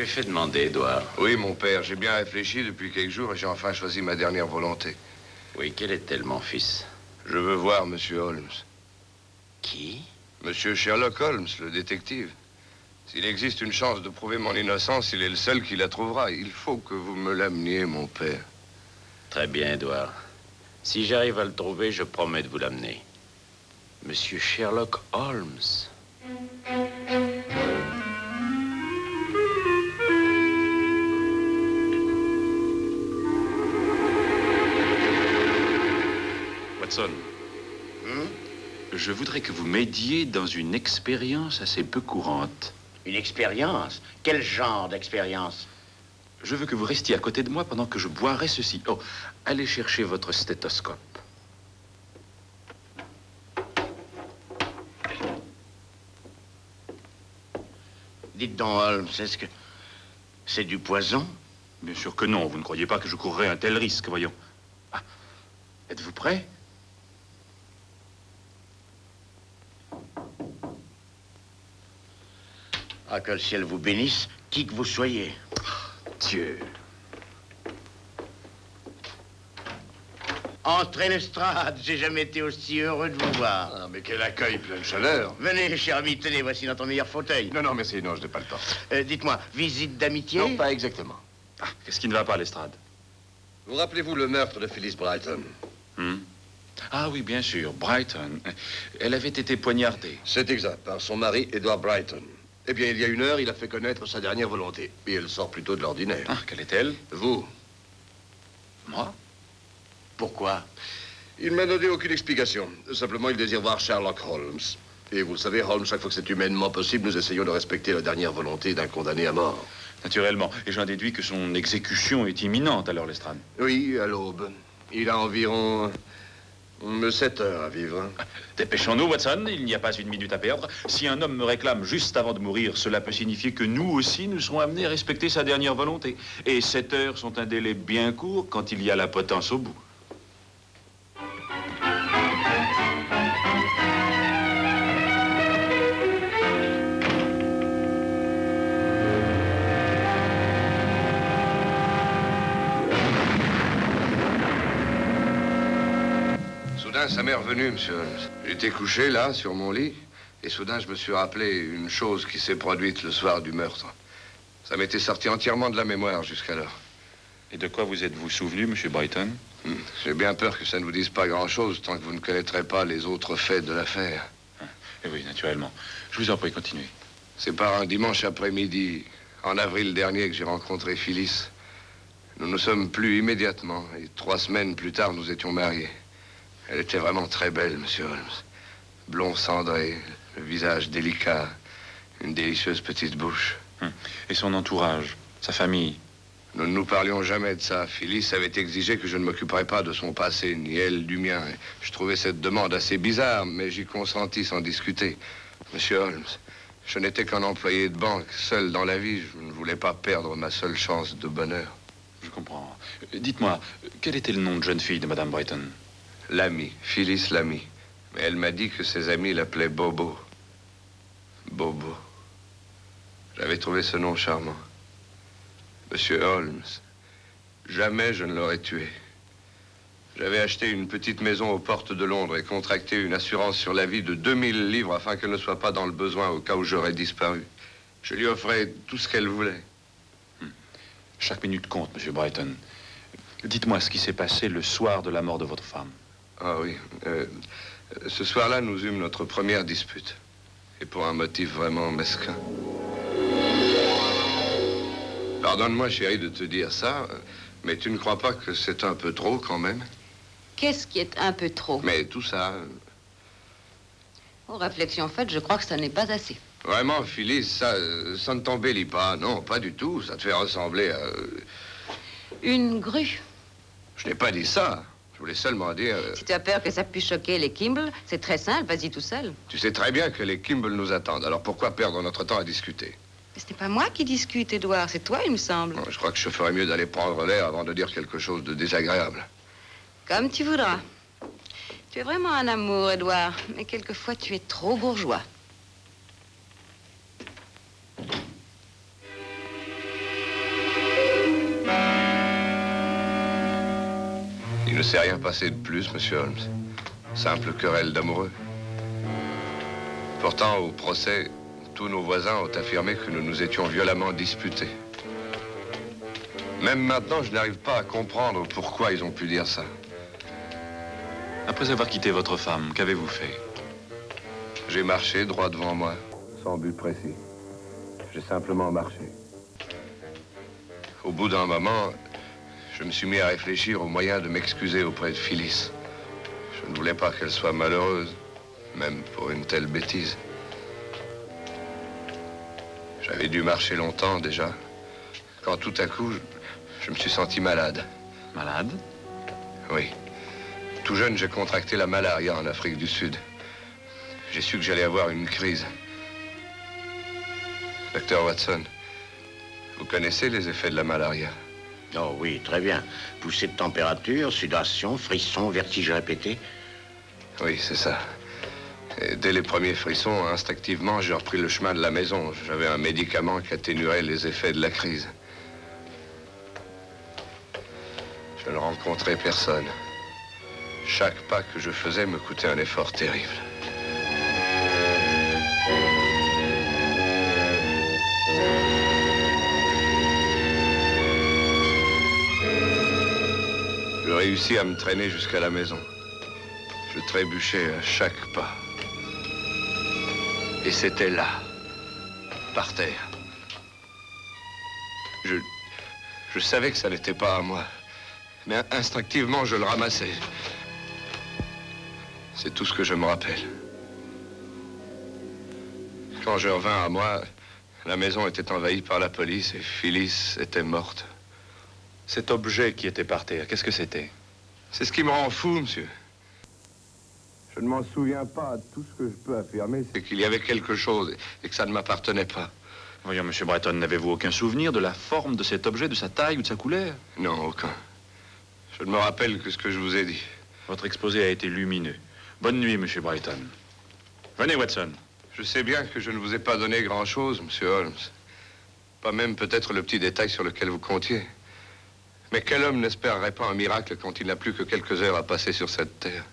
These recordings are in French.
avez fait demander, Edouard. Oui, mon père, j'ai bien réfléchi depuis quelques jours et j'ai enfin choisi ma dernière volonté. Oui, quelle est-elle, mon fils? Je veux voir Monsieur Holmes. Qui? Monsieur Sherlock Holmes, le détective. S'il existe une chance de prouver mon innocence, il est le seul qui la trouvera. Il faut que vous me l'ameniez, mon père. Très bien, Edouard. Si j'arrive à le trouver, je promets de vous l'amener. Monsieur Sherlock Holmes. Watson, je voudrais que vous m'aidiez dans une expérience assez peu courante. Une expérience? Quel genre d'expérience? Je veux que vous restiez à côté de moi pendant que je boirai ceci. Oh, allez chercher votre stéthoscope. Dites donc, Holmes, est-ce que c'est du poison? Bien sûr que non. Vous ne croyez pas que je courrais un tel risque, voyons. Ah, êtes-vous prêt? Ah, que le ciel vous bénisse, qui que vous soyez. Dieu. Entrez, Lestrade, j'ai jamais été aussi heureux de vous voir. Ah, mais quel accueil plein de chaleur. Venez, cher ami, tenez, voici notre meilleur fauteuil. Non, non, merci, non, je n'ai pas le temps. Dites-moi, visite d'amitié? Non, pas exactement. Ah, qu'est-ce qui ne va pas, Lestrade? Vous rappelez-vous le meurtre de Phyllis Brighton? Ah oui, bien sûr, Brighton. Elle avait été poignardée. C'est exact, par son mari, Edward Brighton. Eh bien, il y a une heure, il a fait connaître sa dernière volonté. Et elle sort plutôt de l'ordinaire. Ah, quelle est-elle? Vous. Moi? Pourquoi? Il m'a donné aucune explication. Simplement, il désire voir Sherlock Holmes. Et vous le savez, Holmes, chaque fois que c'est humainement possible, nous essayons de respecter la dernière volonté d'un condamné à mort. Naturellement. Et j'en déduis que son exécution est imminente, alors, Lestrade. Oui, à l'aube. Il a environ 7 heures à vivre. Dépêchons-nous, Watson. Il n'y a pas une minute à perdre. Si un homme me réclame juste avant de mourir, cela peut signifier que nous aussi, nous serons amenés à respecter sa dernière volonté. Et 7 heures sont un délai bien court quand il y a la potence au bout. Soudain, ça m'est revenu, monsieur Holmes. J'étais couché, là, sur mon lit, et soudain, je me suis rappelé une chose qui s'est produite le soir du meurtre. Ça m'était sorti entièrement de la mémoire jusqu'alors. Et de quoi vous êtes-vous souvenu, monsieur Brighton? J'ai bien peur que ça ne vous dise pas grand-chose tant que vous ne connaîtrez pas les autres faits de l'affaire. Eh oui, naturellement. Je vous en prie, continuez. C'est par un dimanche après-midi, en avril dernier, que j'ai rencontré Phyllis. Nous nous sommes plus immédiatement, et 3 semaines plus tard, nous étions mariés. Elle était vraiment très belle, monsieur Holmes. Blond cendré, le visage délicat, une délicieuse petite bouche. Et son entourage, sa famille? Nous ne nous parlions jamais de ça. Phyllis avait exigé que je ne m'occuperais pas de son passé, ni elle du mien. Et je trouvais cette demande assez bizarre, mais j'y consentis sans discuter. Monsieur Holmes, je n'étais qu'un employé de banque, seul dans la vie. Je ne voulais pas perdre ma seule chance de bonheur. Je comprends. Dites-moi, quel était le nom de jeune fille de Madame Brighton? L'ami, Phyllis l'ami. Mais elle m'a dit que ses amis l'appelaient Bobo. Bobo. J'avais trouvé ce nom charmant. Monsieur Holmes, jamais je ne l'aurais tué. J'avais acheté une petite maison aux portes de Londres et contracté une assurance sur la vie de 2000 livres afin qu'elle ne soit pas dans le besoin au cas où j'aurais disparu. Je lui offrais tout ce qu'elle voulait. Chaque minute compte, monsieur Brighton. Dites-moi ce qui s'est passé le soir de la mort de votre femme. Ah oui. Ce soir-là, nous eûmes notre première dispute. Et pour un motif vraiment mesquin. Pardonne-moi, chérie, de te dire ça, mais tu ne crois pas que c'est un peu trop, quand même? Qu'est-ce qui est un peu trop? Mais tout ça... Aux réflexions faites, je crois que ça n'est pas assez. Vraiment, Phyllis, ça ne t'embellit pas. Non, pas du tout. Ça te fait ressembler à... Une grue. Je n'ai pas dit ça. Je voulais seulement dire... Si tu as peur que ça puisse choquer les Kimball, c'est très simple, vas-y tout seul. Tu sais très bien que les Kimball nous attendent. Alors pourquoi perdre notre temps à discuter? Mais ce n'est pas moi qui discute, Edouard, c'est toi, il me semble. Je crois que je ferais mieux d'aller prendre l'air avant de dire quelque chose de désagréable. Comme tu voudras. Tu es vraiment un amour, Edouard, mais quelquefois tu es trop bourgeois. Il ne s'est rien passé de plus, monsieur Holmes. Simple querelle d'amoureux. Pourtant, au procès, tous nos voisins ont affirmé que nous nous étions violemment disputés. Même maintenant, je n'arrive pas à comprendre pourquoi ils ont pu dire ça. Après avoir quitté votre femme, qu'avez-vous fait? J'ai marché droit devant moi, sans but précis. J'ai simplement marché. Au bout d'un moment, je me suis mis à réfléchir aux moyens de m'excuser auprès de Phyllis. Je ne voulais pas qu'elle soit malheureuse, même pour une telle bêtise. J'avais dû marcher longtemps déjà, quand tout à coup, je me suis senti malade. Malade? Oui. Tout jeune, j'ai contracté la malaria en Afrique du Sud. J'ai su que j'allais avoir une crise. Docteur Watson, vous connaissez les effets de la malaria? Oh oui, très bien. Poussée de température, sudation, frissons, vertiges répétés. Oui, c'est ça. Et dès les premiers frissons, instinctivement, j'ai repris le chemin de la maison. J'avais un médicament qui atténuait les effets de la crise. Je ne rencontrais personne. Chaque pas que je faisais me coûtait un effort terrible. Je réussis à me traîner jusqu'à la maison. Je trébuchais à chaque pas. Et c'était là, par terre. Je savais que ça n'était pas à moi. Mais instinctivement, je le ramassais. C'est tout ce que je me rappelle. Quand je revins à moi, la maison était envahie par la police et Phyllis était morte. Cet objet qui était par terre, qu'est-ce que c'était? C'est ce qui me rend fou, monsieur. Je ne m'en souviens pas. Tout ce que je peux affirmer, c'est qu'il y avait quelque chose et que ça ne m'appartenait pas. Voyons, monsieur Brighton, n'avez-vous aucun souvenir de la forme de cet objet, de sa taille ou de sa couleur? Non, aucun. Je ne me rappelle que ce que je vous ai dit. Votre exposé a été lumineux. Bonne nuit, monsieur Brighton. Venez, Watson. Je sais bien que je ne vous ai pas donné grand-chose, monsieur Holmes. Pas même peut-être le petit détail sur lequel vous comptiez. Mais quel homme n'espérerait pas un miracle quand il n'a plus que quelques heures à passer sur cette terre?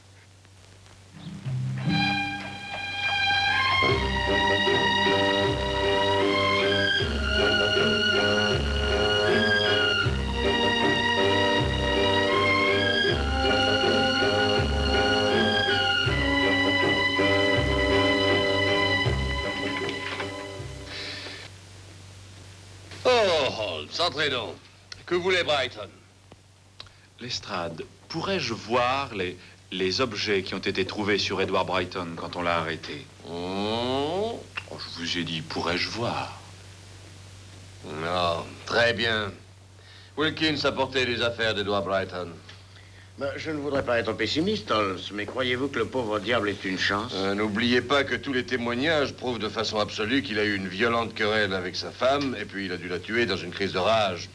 Entrez donc. Que voulait Brighton? Lestrade, pourrais-je voir les objets qui ont été trouvés sur Edward Brighton quand on l'a arrêté? Oh, je vous ai dit, pourrais-je voir? Non, très bien. Wilkins a porté les affaires d'Edward Brighton. Je ne voudrais pas être pessimiste, Holmes, mais croyez-vous que le pauvre diable ait une chance? N'oubliez pas que tous les témoignages prouvent de façon absolue qu'il a eu une violente querelle avec sa femme, et puis il a dû la tuer dans une crise de rage.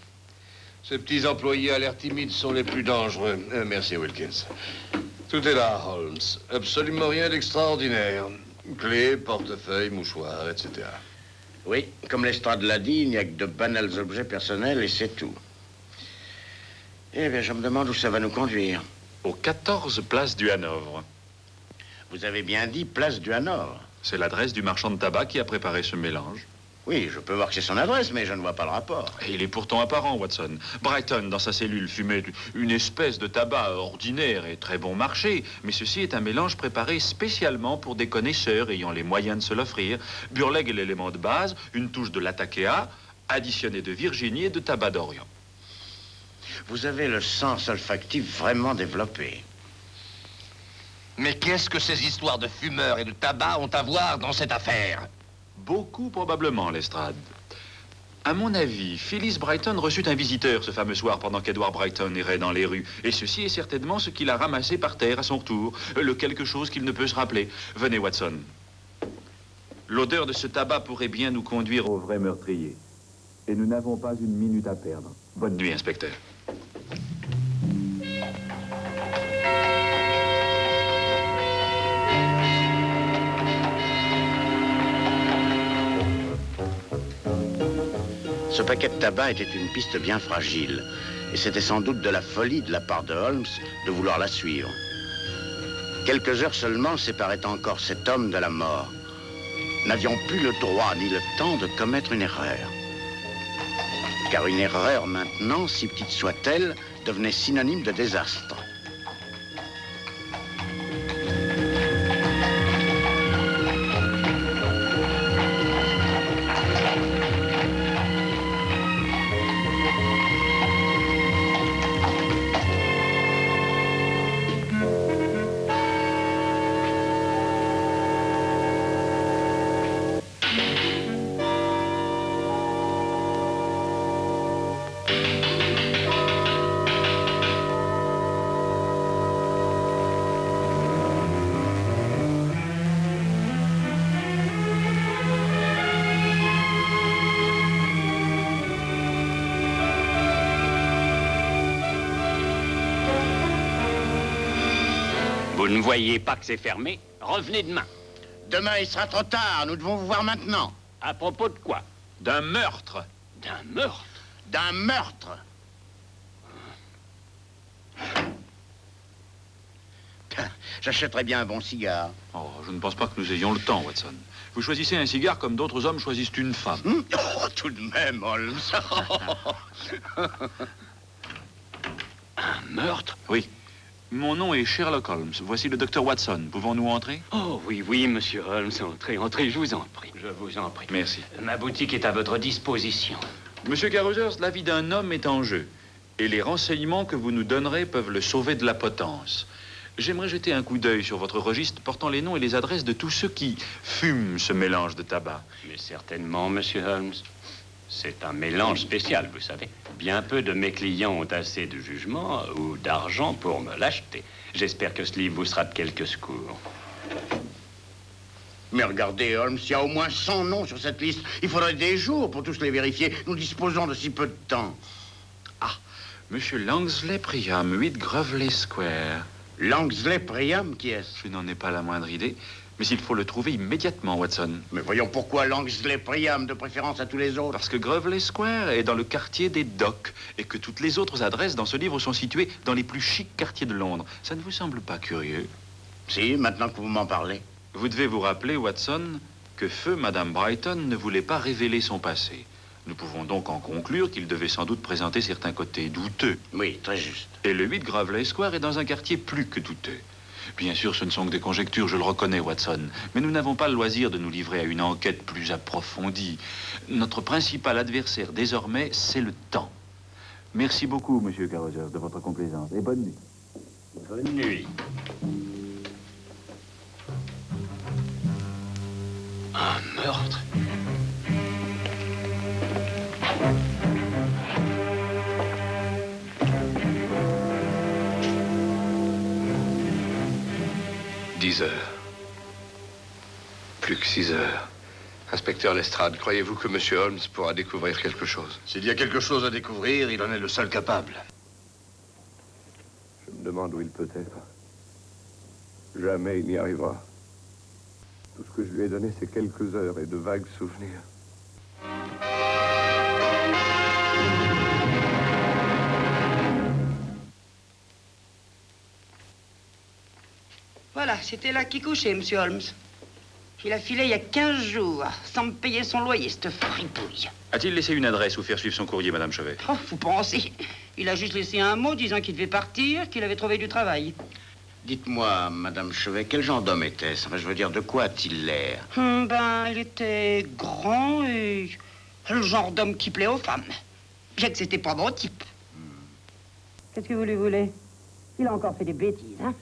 Ces petits employés à l'air timide sont les plus dangereux. Merci, Wilkins. Tout est là, Holmes. Absolument rien d'extraordinaire. Clés, portefeuille, mouchoirs, etc. Oui, comme Lestrade l'a dit, il n'y a que de banals objets personnels et c'est tout. Eh bien, je me demande où ça va nous conduire. Aux 14 places du Hanovre. Vous avez bien dit place du Hanovre. C'est l'adresse du marchand de tabac qui a préparé ce mélange. Oui, je peux voir que c'est son adresse, mais je ne vois pas le rapport. Et il est pourtant apparent, Watson. Brighton, dans sa cellule, fumait une espèce de tabac ordinaire et très bon marché. Mais ceci est un mélange préparé spécialement pour des connaisseurs ayant les moyens de se l'offrir. Burleg est l'élément de base, une touche de l'Attakea, additionnée de Virginie et de tabac d'Orient. Vous avez le sens olfactif vraiment développé. Mais qu'est-ce que ces histoires de fumeurs et de tabac ont à voir dans cette affaire? Beaucoup, probablement, Lestrade. À mon avis, Phyllis Brighton reçut un visiteur ce fameux soir pendant qu'Edward Brighton errait dans les rues. Et ceci est certainement ce qu'il a ramassé par terre à son retour. Le quelque chose qu'il ne peut se rappeler. Venez, Watson. L'odeur de ce tabac pourrait bien nous conduire au vrai meurtrier. Et nous n'avons pas une minute à perdre. Bonne nuit, inspecteur. Ce paquet de tabac était une piste bien fragile. Et c'était sans doute de la folie de la part de Holmes de vouloir la suivre. Quelques heures seulement séparaient encore cet homme de la mort. N'avions plus le droit ni le temps de commettre une erreur. Car une erreur maintenant, si petite soit-elle, devenait synonyme de désastre. Vous ne voyez pas que c'est fermé? Revenez demain. Demain, il sera trop tard. Nous devons vous voir maintenant. À propos de quoi? D'un meurtre. D'un meurtre? D'un meurtre. J'achèterais bien un bon cigare. Oh, je ne pense pas que nous ayons le temps, Watson. Vous choisissez un cigare comme d'autres hommes choisissent une femme. Oh, tout de même, Holmes. Un meurtre? Oui. Mon nom est Sherlock Holmes. Voici le docteur Watson. Pouvons-nous entrer? Oh, oui, oui, monsieur Holmes. Entrez, entrez, je vous en prie. Je vous en prie. Merci. Ma boutique est à votre disposition. Monsieur Caruthers, la vie d'un homme est en jeu. Et les renseignements que vous nous donnerez peuvent le sauver de la potence. J'aimerais jeter un coup d'œil sur votre registre portant les noms et les adresses de tous ceux qui fument ce mélange de tabac. Mais certainement, monsieur Holmes. C'est un mélange spécial, vous savez. Bien peu de mes clients ont assez de jugement ou d'argent pour me l'acheter. J'espère que ce livre vous sera de quelque secours. Mais regardez, Holmes, il y a au moins 100 noms sur cette liste. Il faudrait des jours pour tous les vérifier. Nous disposons de si peu de temps. Ah, Monsieur Langsley Priam, 8 Groveley Square. Langsley Priam, qui est-ce? Je n'en ai pas la moindre idée, mais il faut le trouver immédiatement, Watson. Mais voyons pourquoi Langsley Priam, de préférence à tous les autres. Parce que Groveley Square est dans le quartier des Docks et que toutes les autres adresses dans ce livre sont situées dans les plus chics quartiers de Londres. Ça ne vous semble pas curieux? Si, maintenant que vous m'en parlez. Vous devez vous rappeler, Watson, que feu Madame Brighton ne voulait pas révéler son passé. Nous pouvons donc en conclure qu'il devait sans doute présenter certains côtés douteux. Oui, très juste. Et le 8 Groveley Square est dans un quartier plus que douteux. Bien sûr, ce ne sont que des conjectures, je le reconnais, Watson. Mais nous n'avons pas le loisir de nous livrer à une enquête plus approfondie. Notre principal adversaire, désormais, c'est le temps. Merci beaucoup, Monsieur Caruthers, de votre complaisance. Et bonne nuit. Bonne nuit. Un meurtre? Plus que 6 heures. Inspecteur Lestrade, croyez-vous que M. Holmes pourra découvrir quelque chose? S'il y a quelque chose à découvrir, il en est le seul capable. Je me demande où il peut être. Jamais il n'y arrivera. Tout ce que je lui ai donné, c'est quelques heures et de vagues souvenirs. Voilà, c'était là qu'il couchait, monsieur Holmes. Il a filé il y a 15 jours, sans me payer son loyer, cette fripouille. A-t-il laissé une adresse ou faire suivre son courrier, Madame Chevet? Oh, vous pensez? Il a juste laissé un mot disant qu'il devait partir, qu'il avait trouvé du travail. Dites-moi, Madame Chevet, quel genre d'homme était-ce? Enfin, je veux dire, de quoi a-t-il l'air? Il était grand et le genre d'homme qui plaît aux femmes. Bien que c'était pas mon type. Qu'est-ce que vous lui voulez? Il a encore fait des bêtises, hein?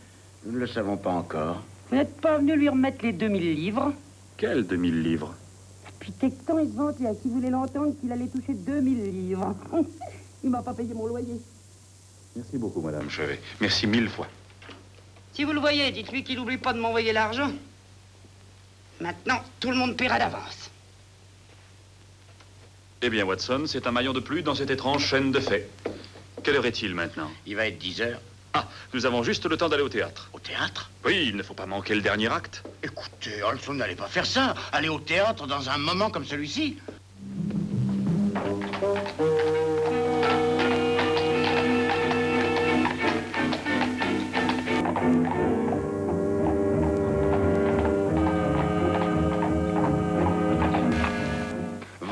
Nous ne le savons pas encore. Vous n'êtes pas venu lui remettre les 2000 livres? Quels 2000 livres? Depuis quelque temps, il se vantait à qui voulait l'entendre qu'il allait toucher 2000 livres. Il m'a pas payé mon loyer. Merci beaucoup, Madame Chevet. Merci 1000 fois. Si vous le voyez, dites-lui qu'il n'oublie pas de m'envoyer l'argent. Maintenant, tout le monde paiera d'avance. Eh bien, Watson, c'est un maillon de plus dans cette étrange chaîne de faits. Quelle heure est-il maintenant? Il va être 10 heures. Ah, nous avons juste le temps d'aller au théâtre. Au théâtre? Oui, il ne faut pas manquer le dernier acte. Écoutez, Holmes, n'allez pas faire ça. Aller au théâtre dans un moment comme celui-ci.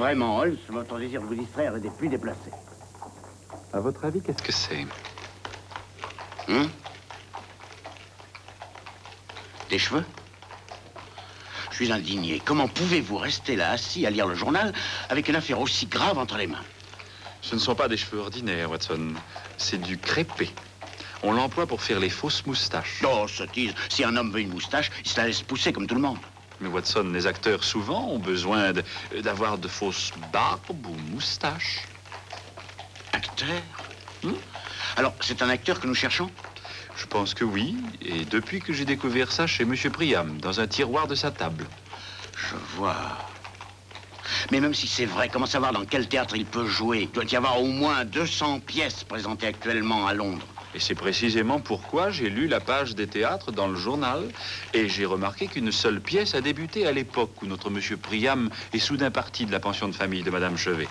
vraiment, Holmes, votre désir de vous distraire est des plus déplacés. À votre avis, qu'est-ce que c'est? Des cheveux? Je suis indigné. Comment pouvez-vous rester là, assis, à lire le journal, avec une affaire aussi grave entre les mains? Ce ne sont pas des cheveux ordinaires, Watson. C'est du crépé. On l'emploie pour faire les fausses moustaches. Oh, sottise. Si un homme veut une moustache, il se la laisse pousser comme tout le monde. Mais Watson, les acteurs, souvent, ont besoin d'avoir de fausses barbes ou moustaches. Acteur? Alors, c'est un acteur que nous cherchons? Je pense que oui. Et depuis que j'ai découvert ça chez Monsieur Priam, dans un tiroir de sa table. Je vois. Mais même si c'est vrai, comment savoir dans quel théâtre il peut jouer? Il doit y avoir au moins 200 pièces présentées actuellement à Londres. Et c'est précisément pourquoi j'ai lu la page des théâtres dans le journal et j'ai remarqué qu'une seule pièce a débuté à l'époque où notre monsieur Priam est soudain parti de la pension de famille de Madame Chevet.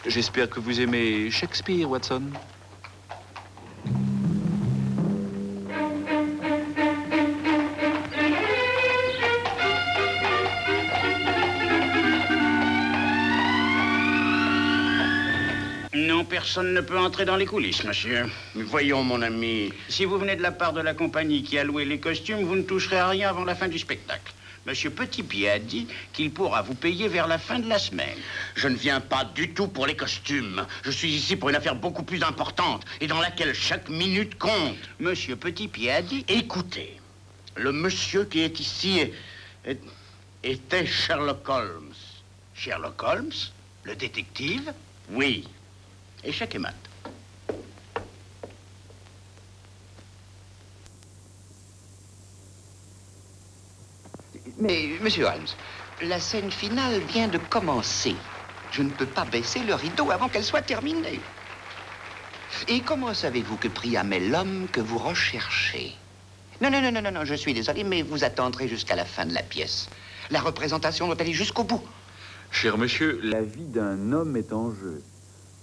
J'espère que vous aimez Shakespeare, Watson. Non, personne ne peut entrer dans les coulisses, monsieur. Voyons, mon ami, si vous venez de la part de la compagnie qui a loué les costumes, vous ne toucherez à rien avant la fin du spectacle. Monsieur Petitpied a dit qu'il pourra vous payer vers la fin de la semaine. Je ne viens pas du tout pour les costumes. Je suis ici pour une affaire beaucoup plus importante et dans laquelle chaque minute compte. Monsieur Petitpied a dit... Écoutez, le monsieur qui est ici était Sherlock Holmes. Sherlock Holmes? Le détective? Oui. Et chèque et mat. Mais, monsieur Holmes, la scène finale vient de commencer. Je ne peux pas baisser le rideau avant qu'elle soit terminée. Et comment savez-vous que Priam est l'homme que vous recherchez? Non, je suis désolé, mais vous attendrez jusqu'à la fin de la pièce. La représentation doit aller jusqu'au bout. Cher monsieur, la vie d'un homme est en jeu.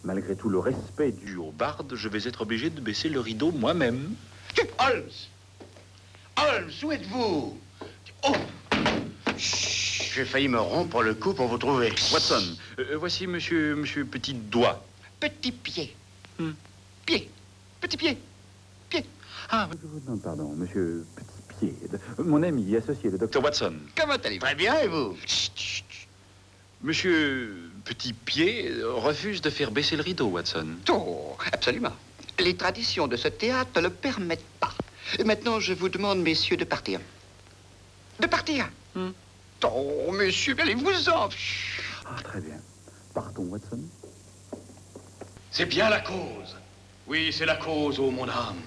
Malgré tout le respect dû au barde, je vais être obligé de baisser le rideau moi-même. Holmes! Holmes, où êtes-vous? Oh! J'ai failli me rompre le cou pour vous trouver. Watson, voici monsieur Petit Doigt. Petit pied. Pied. Petit pied. Pied. Ah, je vous demande pardon, monsieur Petit Pied. Mon ami associé, le docteur Watson. Comment allez-vous? Très bien, et vous? Chut. Monsieur Petit Pied refuse de faire baisser le rideau, Watson. Oh, absolument. Les traditions de ce théâtre ne le permettent pas. Et maintenant, je vous demande, messieurs, de partir. De partir? Oh, monsieur, allez-vous-en. Ah, très bien. Partons, Watson. C'est bien la cause. Oui, c'est la cause, ô mon âme.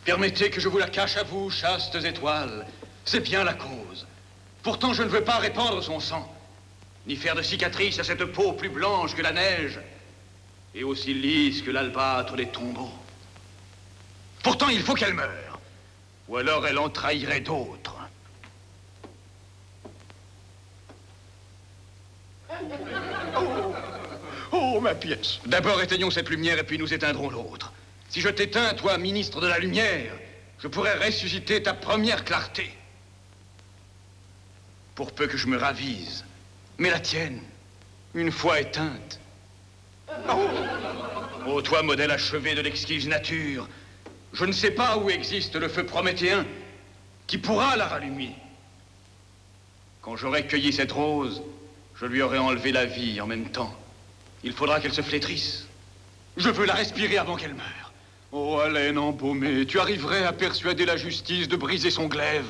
Permettez que je vous la cache à vous, chastes étoiles. C'est bien la cause. Pourtant, je ne veux pas répandre son sang, ni faire de cicatrices à cette peau plus blanche que la neige, et aussi lisse que l'albâtre des tombeaux. Pourtant, il faut qu'elle meure, ou alors elle en trahirait d'autres. Oh, ma pièce. D'abord, éteignons cette lumière et puis nous éteindrons l'autre. Si je t'éteins, toi, ministre de la lumière, je pourrais ressusciter ta première clarté. Pour peu que je me ravise. Mais la tienne, une fois éteinte. Oh, toi, modèle achevé de l'exquise nature, je ne sais pas où existe le feu prométhéen qui pourra la rallumer. Quand j'aurai cueilli cette rose, je lui aurai enlevé la vie en même temps. Il faudra qu'elle se flétrisse. Je veux la respirer avant qu'elle meure. Oh, haleine embaumée, tu arriverais à persuader la justice de briser son glaive.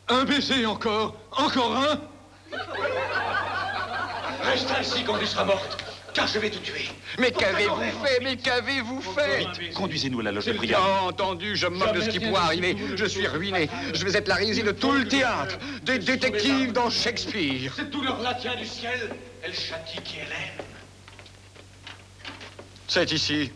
Un baiser encore? Encore un? Reste ainsi quand tu seras morte, car je vais te tuer. Mais qu'avez-vous fait? Mais qu'avez-vous fait? Vite, conduisez-nous à la loge de Bien Priam. entendu, je me moque de ce qui pourrait arriver. Je suis ruiné. Je vais être la risée de tout le théâtre. Des détectives dans Shakespeare. Cette douleur-là tient du ciel. Elle châtie qui elle aime. C'est ici.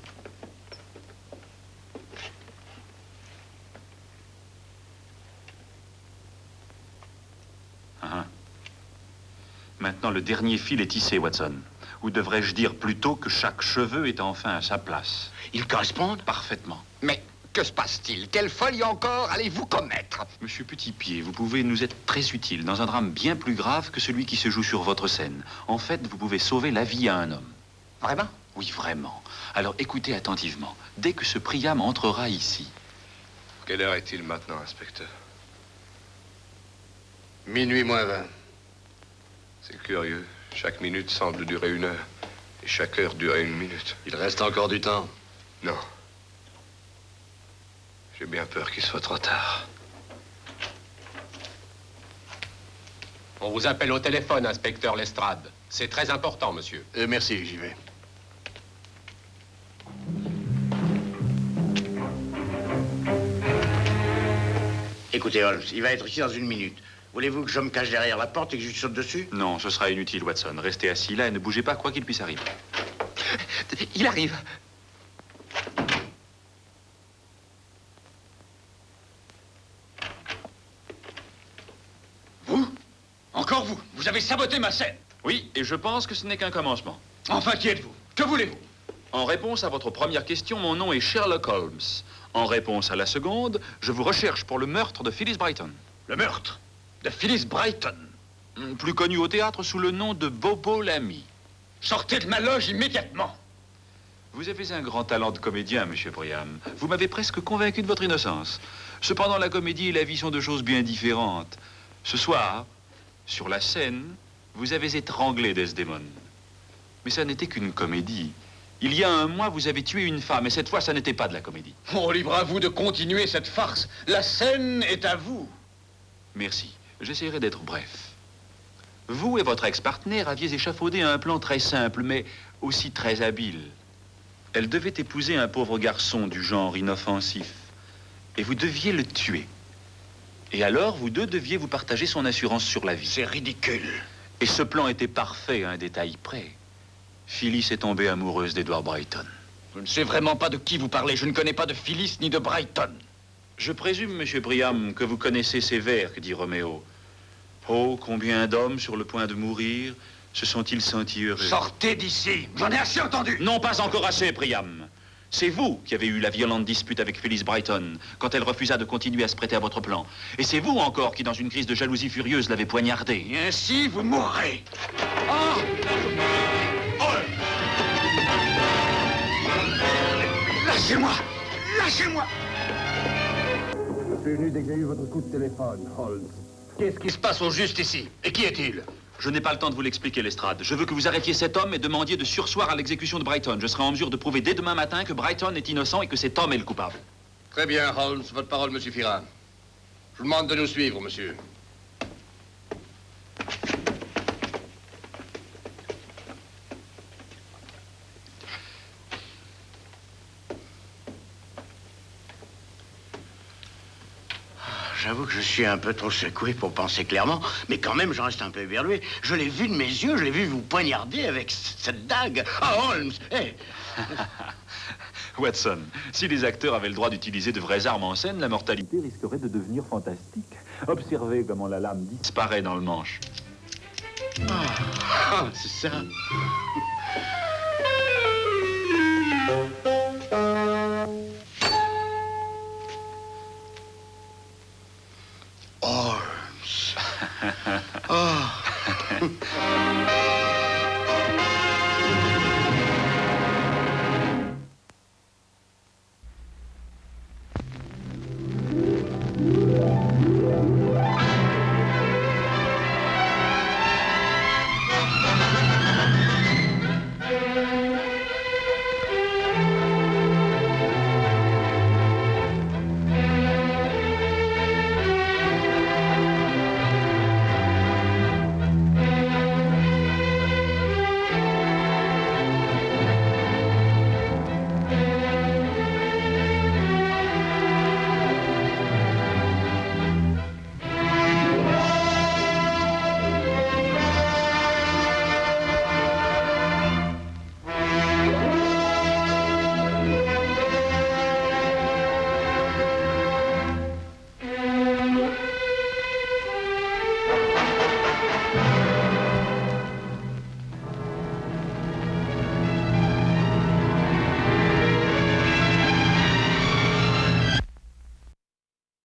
Maintenant, le dernier fil est tissé, Watson. Ou devrais-je dire plutôt que chaque cheveu est enfin à sa place? Ils correspondent? Parfaitement. Mais Que se passe-t-il? Quelle folie encore allez-vous commettre? Monsieur Petitpied, vous pouvez nous être très utile dans un drame bien plus grave que celui qui se joue sur votre scène. En fait, vous pouvez sauver la vie à un homme. Vraiment? Oui, vraiment. Alors écoutez attentivement. Dès que ce Priam entrera ici... Quelle heure est-il maintenant, inspecteur? Minuit moins 20. C'est curieux. Chaque minute semble durer 1 heure. Et chaque heure durer 1 minute. Il reste encore du temps. Non. J'ai bien peur qu'il soit trop tard. On vous appelle au téléphone, inspecteur Lestrade. C'est très important, monsieur. Merci, j'y vais. Écoutez, Holmes, il va être ici dans 1 minute. Voulez-vous que je me cache derrière la porte et que je lui saute dessus? Non, ce sera inutile, Watson. Restez assis là et ne bougez pas, quoi qu'il puisse arriver. Il arrive. Vous? Encore vous? Vous avez saboté ma scène. Oui, et je pense que ce n'est qu'un commencement. Enfin, qui êtes-vous? Que voulez-vous? En réponse à votre première question, mon nom est Sherlock Holmes. En réponse à la seconde, je vous recherche pour le meurtre de Phyllis Brighton. Le meurtre de Phyllis Brighton? Plus connu au théâtre sous le nom de Bobo l'ami. Sortez de ma loge immédiatement. Vous avez un grand talent de comédien, monsieur Priam. Vous m'avez presque convaincu de votre innocence. Cependant, la comédie et la vie sont 2 choses bien différentes. Ce soir, sur la scène, vous avez étranglé Desdemone. Mais ça n'était qu'une comédie. Il y a 1 mois, vous avez tué une femme, et cette fois, ça n'était pas de la comédie. Oh, libre à vous de continuer cette farce. La scène est à vous. Merci. J'essaierai d'être bref. Vous et votre ex-partenaire aviez échafaudé un plan très simple, mais aussi très habile. Elle devait épouser un pauvre garçon du genre inoffensif. Et vous deviez le tuer. Et alors, vous deux deviez vous partager son assurance sur la vie. C'est ridicule. Et ce plan était parfait à un détail près. Phyllis est tombée amoureuse d'Edward Brighton. Je ne sais vraiment pas de qui vous parlez. Je ne connais pas de Phyllis ni de Brighton. Je présume, monsieur Priam, que vous connaissez ces vers que dit Roméo. Oh, combien d'hommes sur le point de mourir se sont-ils sentis heureux? Sortez d'ici. J'en ai assez entendu. Non, pas encore assez, Priam. C'est vous qui avez eu la violente dispute avec Phyllis Brighton quand elle refusa de continuer à se prêter à votre plan. Et c'est vous encore qui, dans une crise de jalousie furieuse, l'avez poignardée. Et ainsi, vous mourrez. Oh! Lâchez-moi! Lâchez-moi! Je suis venu dès que j'ai eu votre coup de téléphone, Holmes. Qu'est-ce qui se passe au juste ici? Et qui est-il? Je n'ai pas le temps de vous l'expliquer, Lestrade. Je veux que vous arrêtiez cet homme et demandiez de surseoir à l'exécution de Brighton. Je serai en mesure de prouver dès demain matin que Brighton est innocent et que cet homme est le coupable. Très bien, Holmes. Votre parole me suffira. Je vous demande de nous suivre, monsieur. J'avoue que je suis un peu trop secoué pour penser clairement, mais quand même, j'en reste un peu éberlué. Je l'ai vu de mes yeux, je l'ai vu vous poignarder avec cette dague. Ah, Holmes, hé! Watson, si les acteurs avaient le droit d'utiliser de vraies armes en scène, la mortalité risquerait de devenir fantastique. Observez comment la lame disparaît dans le manche. Ah, c'est ça. Holmes. Oh.